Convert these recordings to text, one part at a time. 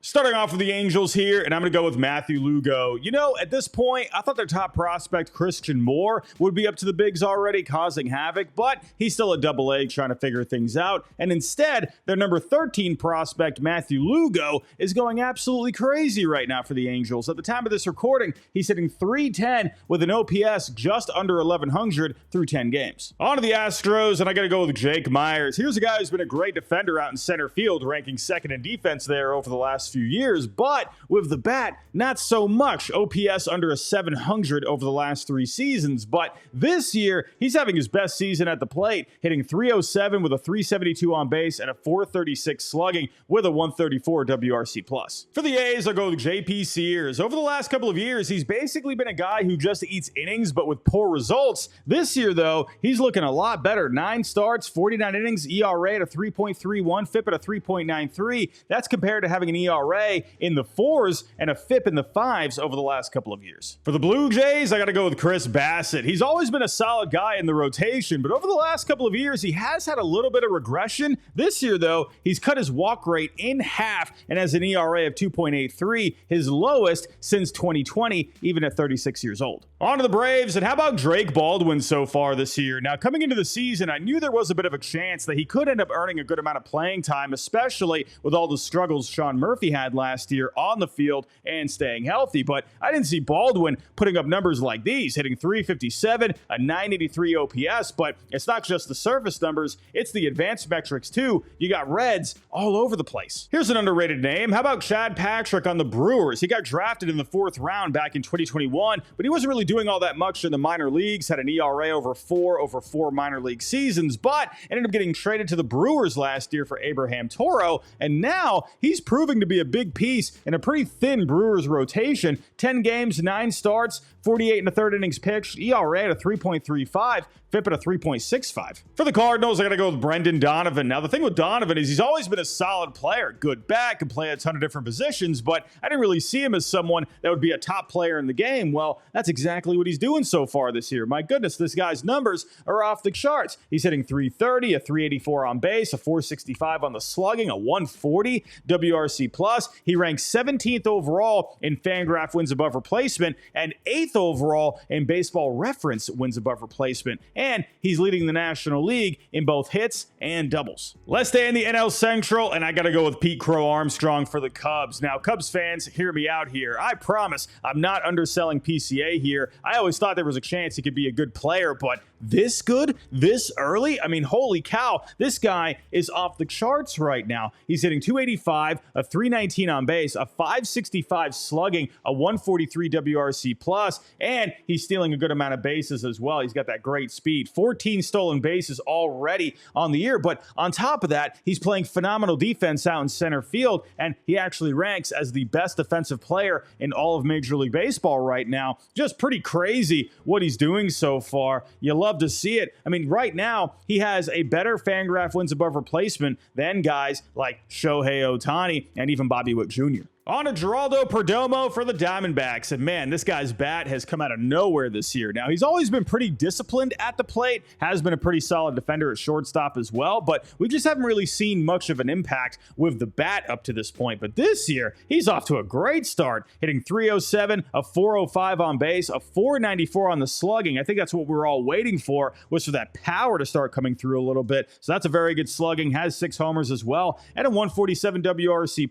Starting off with the Angels here, and I'm going to go with Matthew Lugo. You know, at this point, I thought their top prospect, Christian Moore, would be up to the bigs already, causing havoc, but he's still a double-A trying to figure things out. And instead, their number 13 prospect, Matthew Lugo, is going absolutely crazy right now for the Angels. At the time of this recording, he's hitting .310 with an OPS just under 1,100 through 10 games. On to the Astros, and I got to go with Jake Myers. Here's a guy who's been a great defender out in center field, ranking second in defense there over the last few years, but with the bat, not so much. OPS under a 700 over the last 3 seasons, but this year, he's having his best season at the plate, hitting .307 with a .372 on base and a .436 slugging with a .134 WRC+. For the A's, I'll go with JP Sears. Over the last couple of years, he's basically been a guy who just eats innings, but with poor results. This year, though, he's looking a lot better. 9 starts, 49 innings, ERA at a 3.31, FIP at a 3.93. That's compared to having an ERA in the 4s and a FIP in the 5s over the last couple of years. For the Blue Jays, I got to go with Chris Bassett. He's always been a solid guy in the rotation, but over the last couple of years, he has had a little bit of regression. This year, though, he's cut his walk rate in half and has an ERA of 2.83, his lowest since 2020, even at 36 years old. On to the Braves, and how about Drake Baldwin so far this year? Now, coming into the season, I knew there was a bit of a chance that he could end up earning a good amount of playing time, especially with all the struggles Sean Murphy had last year on the field and staying healthy, but I didn't see Baldwin putting up numbers like these, hitting .357, a .983 OPS, but it's not just the surface numbers, it's the advanced metrics too. You got Reds all over the place. Here's an underrated name. How about Chad Patrick on the Brewers? He got drafted in the 4th round back in 2021, but he wasn't really doing all that much in the minor leagues, had an ERA over 4 minor league seasons, but ended up getting traded to the Brewers last year for Abraham Toro, and now he's proving to be a big piece in a pretty thin Brewers rotation. 10 games, 9 starts, 48 1/3 innings pitched, ERA at a 3.35, FIP at a 3.65. For the Cardinals, I got to go with Brendan Donovan. Now, the thing with Donovan is he's always been a solid player. Good bat, can play a ton of different positions, but I didn't really see him as someone that would be a top player in the game. Well, that's exactly what he's doing so far this year. My goodness, this guy's numbers are off the charts. He's hitting .330, a .384 on base, a .465 on the slugging, a .140 WRC+. He ranks 17th overall in Fangraph wins above replacement and 8th overall in Baseball Reference wins above replacement. And he's leading the National League in both hits and doubles. Let's stay in the NL Central, and I got to go with Pete Crow Armstrong for the Cubs. Now, Cubs fans, hear me out here. I promise I'm not underselling PCA here. I always thought there was a chance he could be a good player, but this good, this early? I mean, holy cow, this guy is off the charts right now. He's hitting .285, a .319 on base, a .565 slugging, a .143 WRC+, and he's stealing a good amount of bases as well. He's got that great speed. 14 stolen bases already on the year, but on top of that, he's playing phenomenal defense out in center field, and he actually ranks as the best defensive player in all of Major League Baseball right now. Just pretty crazy what he's doing so far. You love to see it. I mean, right now, he has a better Fangraph wins above replacement than guys like Shohei Ohtani and even Bobby Witt Jr. On to Geraldo Perdomo for the Diamondbacks, and man, this guy's bat has come out of nowhere this year. Now, he's always been pretty disciplined at the plate, has been a pretty solid defender at shortstop as well, but we just haven't really seen much of an impact with the bat up to this point. But this year, he's off to a great start, hitting .307, a .405 on base, a .494 on the slugging. I think that's what we're all waiting for, was for that power to start coming through a little bit. So that's a very good slugging, has 6 homers as well, and a .147 WRC+,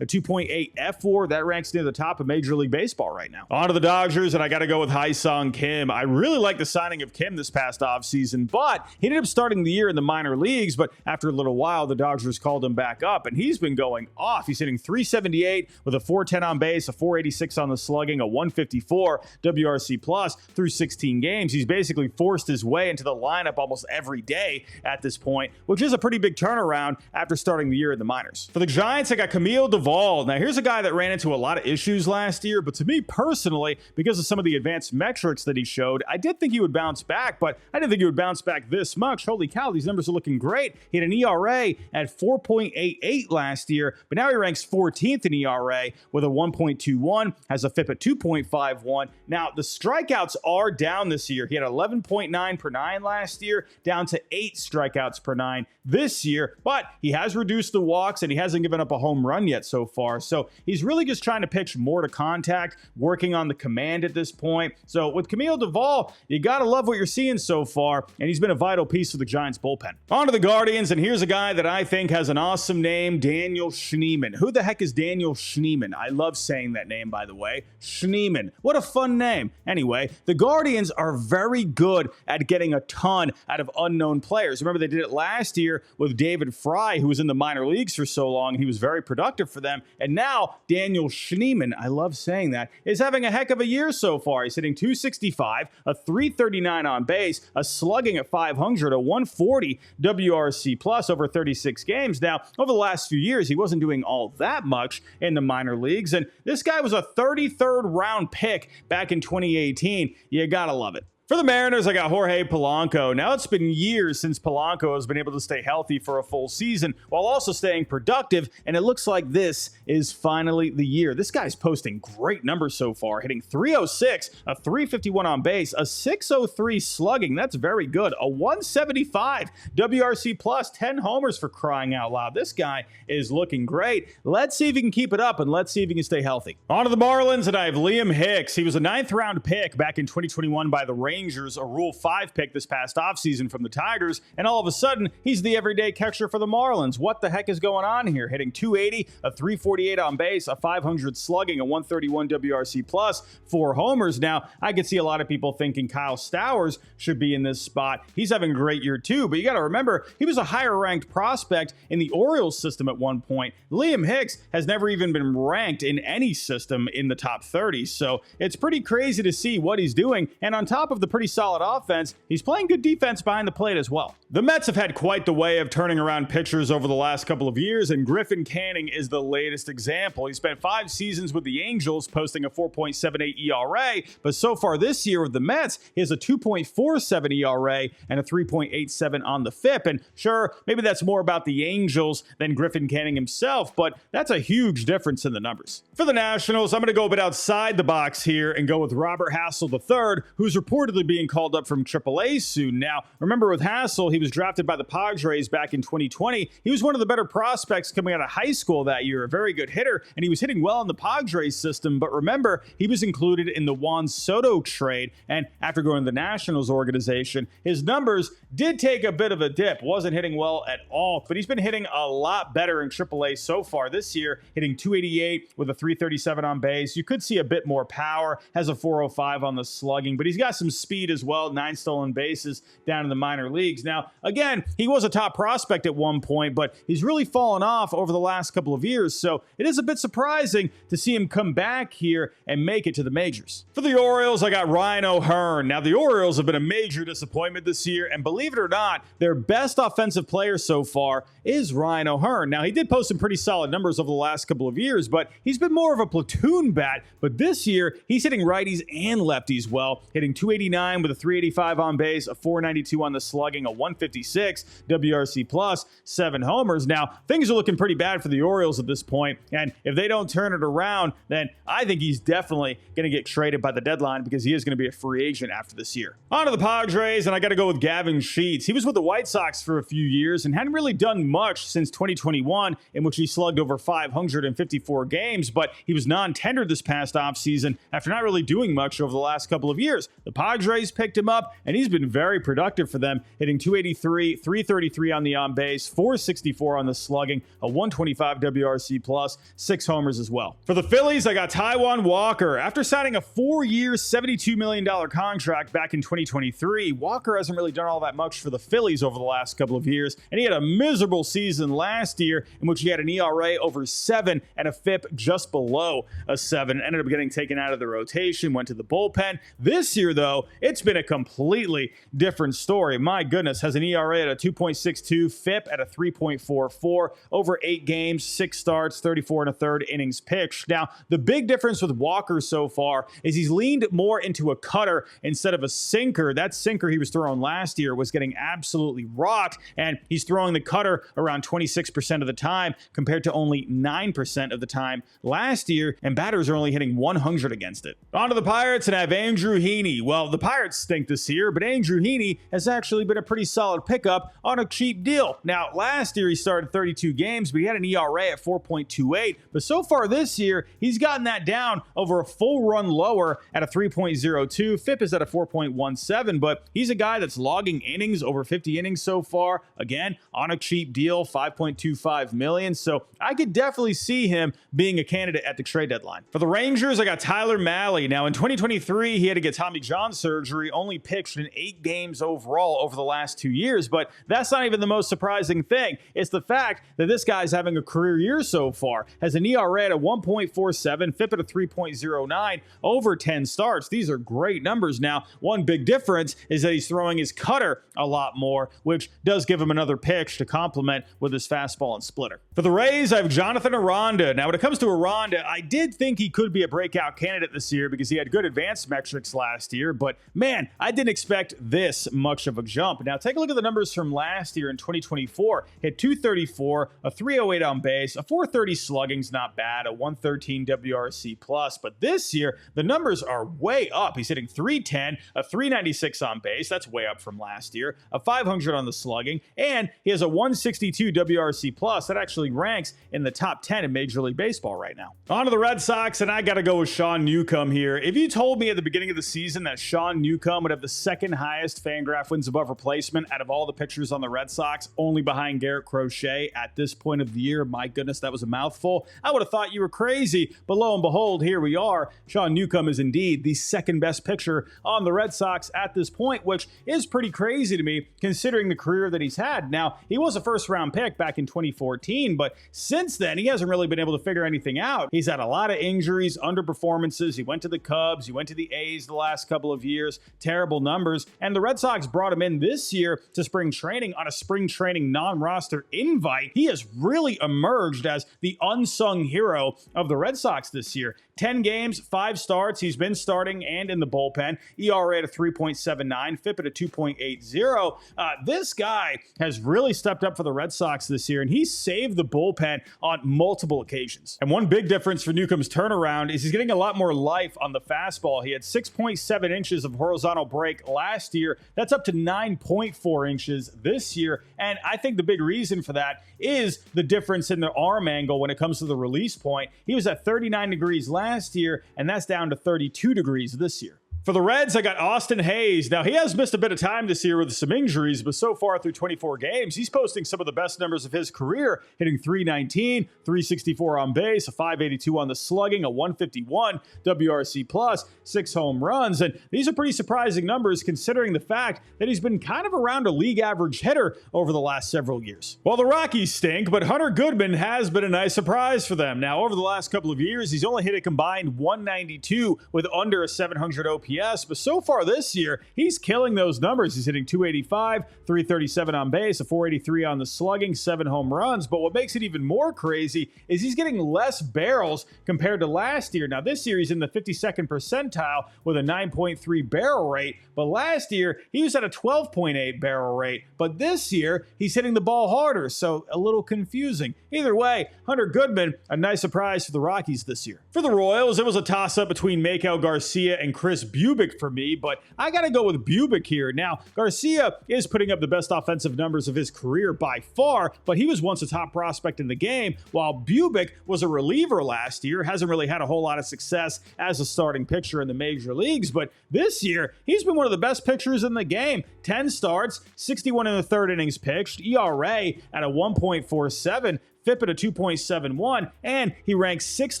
a 2.8 F4. That ranks near the top of Major League Baseball right now. On to the Dodgers, and I got to go with Hyun-Sung Kim. I really like the signing of Kim this past offseason, but he ended up starting the year in the minor leagues, but after a little while, the Dodgers called him back up, and he's been going off. He's hitting .378 with a .410 on base, a .486 on the slugging, a .154 WRC+ through 16 games. He's basically forced his way into the lineup almost every day at this point, which is a pretty big turnaround after starting the year in the minors. For the Giants, I got Camille Duvall. Now, here's a guy that ran into a lot of issues last year, but to me personally, because of some of the advanced metrics that he showed, I did think he would bounce back, but I didn't think he would bounce back this much. Holy cow, these numbers are looking great. He had an ERA at 4.88 last year, but now he ranks 14th in ERA with a 1.21, has a FIP at 2.51. Now, the strikeouts are down this year. He had 11.9 per 9 last year, down to 8 strikeouts per 9 this year, but he has reduced the walks and he hasn't given up a home run yet so far. So he's really just trying to pitch more to contact, working on the command at this point. So with Camille Duvall, you gotta love what you're seeing so far, and he's been a vital piece of the Giants bullpen. On to the Guardians, and here's a guy that I think has an awesome name, Daniel Schneemann. Who the heck is Daniel Schneemann? I love saying that name, by the way. Schneemann. What a fun name. Anyway, the Guardians are very good at getting a ton out of unknown players. Remember, they did it last year with David Fry, who was in the minor leagues for so long, and he was very productive for them. And now Daniel Schneemann, I love saying that, is having a heck of a year so far. He's hitting .265, a .339 on base, a slugging at .500, a .140 WRC plus over 36 games. Now, over the last few years, he wasn't doing all that much in the minor leagues, and this guy was a 33rd round pick back in 2018. You gotta love it. For the Mariners, I got Jorge Polanco. Now, it's been years since Polanco has been able to stay healthy for a full season while also staying productive, and it looks like this is finally the year. This guy's posting great numbers so far, hitting .306, a .351 on base, a .603 slugging. That's very good. A .175 WRC plus, 10 homers for crying out loud. This guy is looking great. Let's see if he can keep it up, and let's see if he can stay healthy. On to the Marlins, and I have Liam Hicks. He was a 9th round pick back in 2021 by the Rangers, a Rule 5 pick this past offseason from the Tigers, and all of a sudden, he's the everyday catcher for the Marlins. What the heck is going on here? Hitting .280, a .348 on base, a .500 slugging, a .131 WRC plus, 4 homers. Now, I could see a lot of people thinking Kyle Stowers should be in this spot. He's having a great year too, but you got to remember, he was a higher ranked prospect in the Orioles system at one point. Liam Hicks has never even been ranked in any system in the top 30, so it's pretty crazy to see what he's doing, and on top of the pretty solid offense, he's playing good defense behind the plate as well. The Mets have had quite the way of turning around pitchers over the last couple of years, and Griffin Canning is the latest example. He spent 5 seasons with the Angels, posting a 4.78 ERA, but so far this year with the Mets, he has a 2.47 ERA and a 3.87 on the FIP, and sure, maybe that's more about the Angels than Griffin Canning himself, but that's a huge difference in the numbers. For the Nationals, I'm going to go a bit outside the box here and go with Robert Hassell III, who's reportedly being called up from AAA soon. Now, remember with Hassell, he was drafted by the Padres back in 2020. He was one of the better prospects coming out of high school that year, a very good hitter, and he was hitting well in the Padres system. But remember, he was included in the Juan Soto trade, and after going to the Nationals organization, his numbers did take a bit of a dip. Wasn't hitting well at all, but he's been hitting a lot better in AAA so far this year, hitting .288 with a .337 on base. You could see a bit more power, has a .405 on the slugging, but he's got some speed as well, 9 stolen bases down in the minor leagues. Now, again, he was a top prospect at one point, but he's really fallen off over the last couple of years, so it is a bit surprising to see him come back here and make it to the majors. For the Orioles, I got Ryan O'Hearn. Now, the Orioles have been a major disappointment this year, and believe it or not, their best offensive player so far is Ryan O'Hearn. Now, he did post some pretty solid numbers over the last couple of years, but he's been more of a platoon bat, but this year, he's hitting righties and lefties well, hitting .289 with a .385 on base, a .492 on the slugging, a .156 WRC plus, 7 homers. Now, things are looking pretty bad for the Orioles at this point, and if they don't turn it around, then I think he's definitely going to get traded by the deadline because he is going to be a free agent after this year. On to the Padres, and I got to go with Gavin Sheets. He was with the White Sox for a few years and hadn't really done much since 2021, in which he slugged over 554 games, but he was non-tendered this past offseason after not really doing much over the last couple of years. The Padres picked him up, and he's been very productive for them, hitting .283, .333 on the on-base, .464 on the slugging, a .125 WRC plus, 6 homers as well. For the Phillies, I got Taijuan Walker. After signing a 4-year, $72 million contract back in 2023, Walker hasn't really done all that much for the Phillies over the last couple of years, and he had a miserable season last year in which he had an ERA over 7 and a FIP just below a 7. Ended up getting taken out of the rotation, went to the bullpen. This year, though, it's been a completely different story. My goodness, has an ERA at a 2.62, FIP at a 3.44, over 8 games, 6 starts, 34 and a third innings pitched. Now, the big difference with Walker so far is he's leaned more into a cutter instead of a sinker. That sinker he was throwing last year was getting absolutely rocked, and he's throwing the cutter around 26% of the time compared to only 9% of the time last year, and batters are only hitting 100 against it. On to the Pirates, and I have Andrew Heaney. Well, the Pirates stink this year, but Andrew Heaney has actually been a pretty solid pickup on a cheap deal. Now, last year he started 32 games, but he had an ERA at 4.28. But so far this year, he's gotten that down over a full run lower at a 3.02. FIP is at a 4.17, but he's a guy that's logging innings, over 50 innings so far. Again, on a cheap deal, $5.25 million. So I could definitely see him being a candidate at the trade deadline. For the Rangers, I got Tyler Mahle. Now, in 2023, he had to get Tommy John surgery, only pitched in 8 games overall over the last 2 years, but that's not even the most surprising thing. It's the fact that this guy's having a career year so far, has an ERA at a 1.47, FIP at a 3.09, over 10 starts. These are great numbers. Now, one big difference is that he's throwing his cutter a lot more, which does give him another pitch to complement with his fastball and splitter. For the Rays, I have Jonathan Aranda. Now, when it comes to Aranda, I did think he could be a breakout candidate this year because he had good advanced metrics last year, but man, I didn't expect this much of a jump. Now, take a look at the numbers from last year in 2024. Hit 234, a 308 on base, a 430 slugging's not bad, a 113 WRC plus, but this year, the numbers are way up. He's hitting 310, a 396 on base, that's way up from last year, a 500 on the slugging, and he has a 162 WRC plus. That actually ranks in the top 10 in Major League Baseball right now. On to the Red Sox, and I got to go with Sean Newcomb here. If you told me at the beginning of the season that Sean Newcomb would have the second highest Fangraph wins above replacement out of all the pitchers on the Red Sox, only behind Garrett Crochet at this point of the year, my goodness, that was a mouthful. I would have thought you were crazy, but lo and behold, here we are. Sean Newcomb is indeed the second best pitcher on the Red Sox at this point, which is pretty crazy to me considering the career that he's had. Now, he was a first-round pick back in 2014, but since then, he hasn't really been able to figure anything out. He's had a lot of injuries, underperformances. He went to the Cubs, he went to the A's the last couple of years, terrible numbers, and the Red Sox brought him in this year to spring training on a spring training non-roster invite. He has really emerged as the unsung hero of the Red Sox this year. 10 games, 5 starts. He's been starting and in the bullpen. ERA at a 3.79, FIP at a 2.80. This guy has really stepped up for the Red Sox this year, and he's saved the bullpen on multiple occasions. And one big difference for Newcomb's turnaround is he's getting a lot more life on the fastball. He had 6.7 inches of horizontal break last year. That's up to 9.4 inches this year. And I think the big reason for that is the difference in the arm angle when it comes to the release point. He was at 39 degrees last year, and that's down to 32 degrees this year. For the Reds, I got Austin Hayes. Now, he has missed a bit of time this year with some injuries, but so far through 24 games, he's posting some of the best numbers of his career, hitting 319, 364 on base, a 582 on the slugging, a 151 WRC plus, 6 home runs. And these are pretty surprising numbers considering the fact that he's been kind of around a league average hitter over the last several years. Well, the Rockies stink, but Hunter Goodman has been a nice surprise for them. Now, over the last couple of years, he's only hit a combined 192 with under a 700 OPS. But so far this year, he's killing those numbers. He's hitting 285, 337 on base, a 483 on the slugging, 7 home runs. But what makes it even more crazy is he's getting less barrels compared to last year. Now, this year, he's in the 52nd percentile with a 9.3 barrel rate. But last year, he was at a 12.8 barrel rate. But this year, he's hitting the ball harder. So a little confusing. Either way, Hunter Goodman, a nice surprise for the Rockies this year. For the Royals, it was a toss-up between Maikel Garcia and Chris Bubic for me, but I got to go with Bubic here. Now, Garcia is putting up the best offensive numbers of his career by far, but he was once a top prospect in the game, while Bubic was a reliever last year, hasn't really had a whole lot of success as a starting pitcher in the major leagues, but this year, he's been one of the best pitchers in the game. 10 starts, 61 in the third innings pitched, ERA at a 1.47, FIP at a 2.71, and he ranks 6th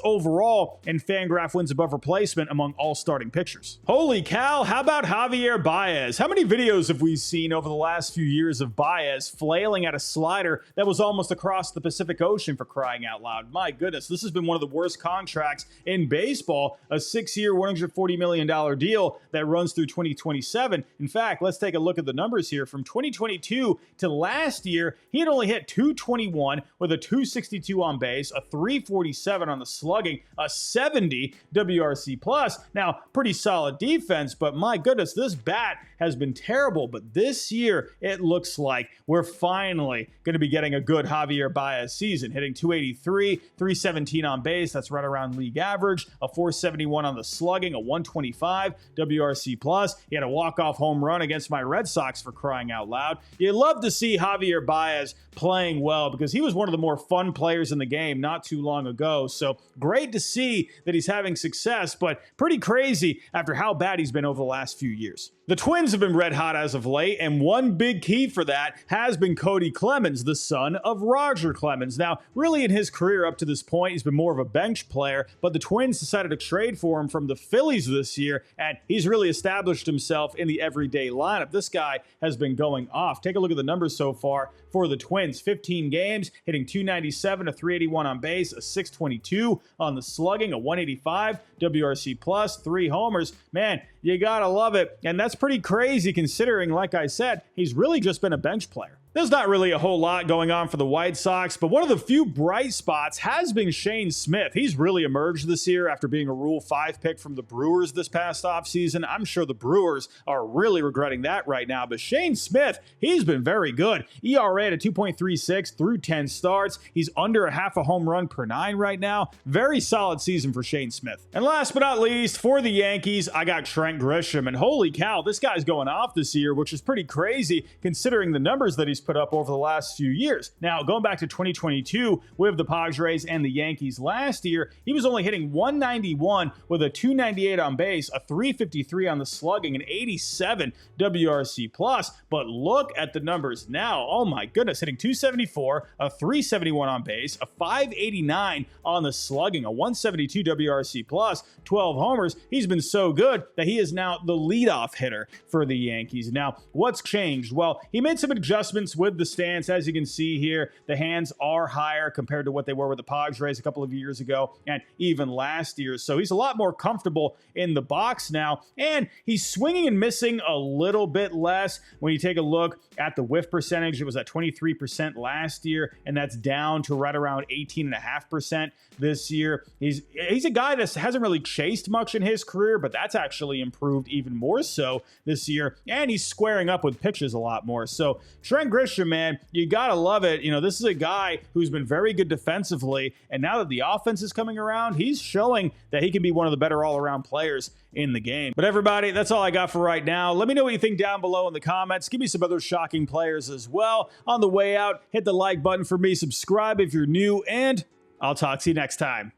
overall in Fangraph wins above replacement among all starting pitchers. Holy cow, how about Javier Baez? How many videos have we seen over the last few years of Baez flailing at a slider that was almost across the Pacific Ocean, for crying out loud? My goodness, this has been one of the worst contracts in baseball, a 6-year, $140 million deal that runs through 2027. In fact, let's take a look at the numbers here. From 2022 to last year, he had only hit 221 with a 262 on base, a 347 on the slugging, a 70 WRC plus. Now, pretty solid defense, but my goodness, this bat has been terrible. But this year, it looks like we're finally going to be getting a good Javier Baez season, hitting 283, 317 on base. That's right around league average, a 471 on the slugging, a 125 WRC plus. He had a walk-off home run against my Red Sox, for crying out loud. You love to see Javier Baez playing well because he was one of the more fun players in the game not too long ago. So great to see that he's having success, but pretty crazy after how bad he's been over the last few years. The Twins have been red hot as of late, and one big key for that has been Cody Clemens, the son of Roger Clemens. Now, really in his career up to this point, he's been more of a bench player, but the Twins decided to trade for him from the Phillies this year, and he's really established himself in the everyday lineup. This guy has been going off. Take a look at the numbers so far for the Twins. 15 games, hitting 297, a 381 on base, a 622 on the slugging, a 185 WRC plus, 3 homers. Man, you gotta love it. And that's pretty crazy considering, like I said, he's really just been a bench player. There's not really a whole lot going on for the White Sox, but one of the few bright spots has been Shane Smith. He's really emerged this year after being a Rule 5 pick from the Brewers this past offseason. I'm sure the Brewers are really regretting that right now, but Shane Smith, he's been very good. ERA at 2.36 through 10 starts. He's under a half a home run per 9 right now. Very solid season for Shane Smith. And last but not least, for the Yankees, I got Trent Grisham, and holy cow, this guy's going off this year, which is pretty crazy considering the numbers that he's put up over the last few years. Now, going back to 2022 with the Padres and the Yankees last year, he was only hitting 191 with a 298 on base, a 353 on the slugging, an 87 WRC plus. But look at the numbers now. Oh my goodness, hitting 274, a 371 on base, a 589 on the slugging, a 172 WRC plus, 12 homers. He's been so good that he is now the leadoff hitter for the Yankees. Now, what's changed? Well, he made some adjustments with the stance. As you can see here, the hands are higher compared to what they were with the Padres a couple of years ago and even last year. So he's a lot more comfortable in the box now, and he's swinging and missing a little bit less. When you take a look at the whiff percentage, it was at 23% last year, and that's down to right around 18.5% this year. He's a guy that hasn't really chased much in his career, but that's actually improved even more so this year, and he's squaring up with pitches a lot more. So Trent Grisham, man, you gotta love it. You know, this is a guy who's been very good defensively, and now that the offense is coming around, he's showing that he can be one of the better all-around players in the game. But everybody, that's all I got for right now. Let me know what you think down below in the comments. Give me some other shocking players as well. On the way out, hit the like button for me, subscribe if you're new, and I'll talk to you next time.